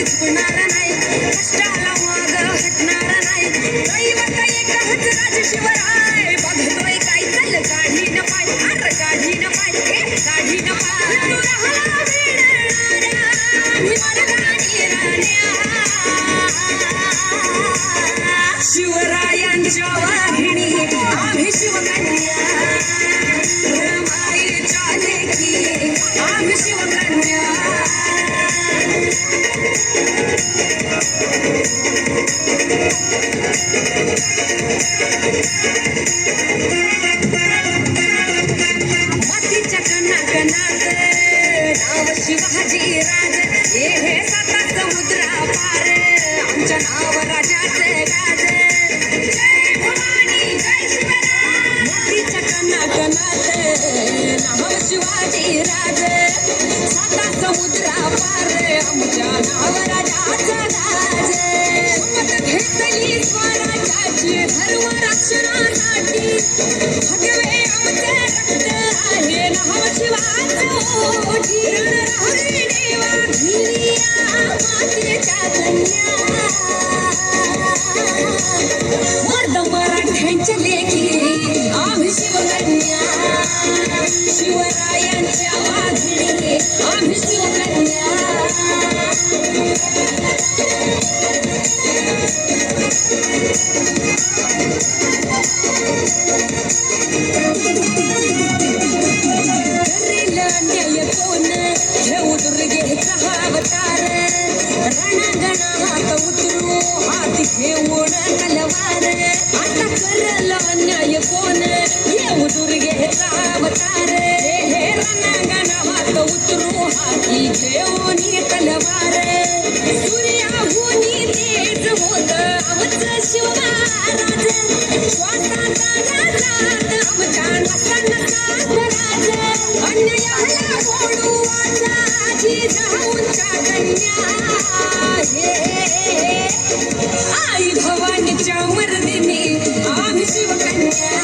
झुकणार नाही, कष्टाला माग हटणार नाही. दैवत एकच राज शिवराय, बघतोय काय चल काढी न पाय, अर काढी न पाय, काढी न पाय. तू राहला वेडणाऱ्या भिमडगाणी राण्या, शिवरायांच्या वाघिणी आम्ही शिवकन्या, रमाईच्या लेकी आम्ही शिवकन्या. मातीच्या कणाकणात नाव शिवाजी राज, हे साता समुद्रा पार आमच्या नाव राजाचं गाज. जय भवानी जय शिवराय. मातीच्या कणाकणात नाव शिवाजी राज, साता समुद्रा पार आमच्या नाव राजाचं गाज. शपथ घेतली स्वराज्याची धर्म रक्षणासाठी, भगवे आमचे रक्त आहे नाव शिवाचं ओठी. रण राहुरी देवा धिरिया मातेच्या कन्या, मर्द मराठ्यांच्या लेकी आम्ही शिवकन्या, शिवरायांच्या वाघिणी आम्ही शिवकन्या. करेल अन्याय कोण घेऊ दुर्गेचा अवतार, रणांगणात उतरू हाती घेऊन तलवार. आता करेल अन्याय कोण घेऊ दुर्गेचा अवतार, हे रणांगणात उतरू हाती घेऊन तलवार. सूर्याहून तेज होत आमचं शिव महाराज, श्वासाचा नादात आमच्या नसा नसात राज. अन्यायाला मोडू वाचा जिजाऊंच्या कन्या, आई भवानीच्या मर्दिनी आम्ही शिवकन्या.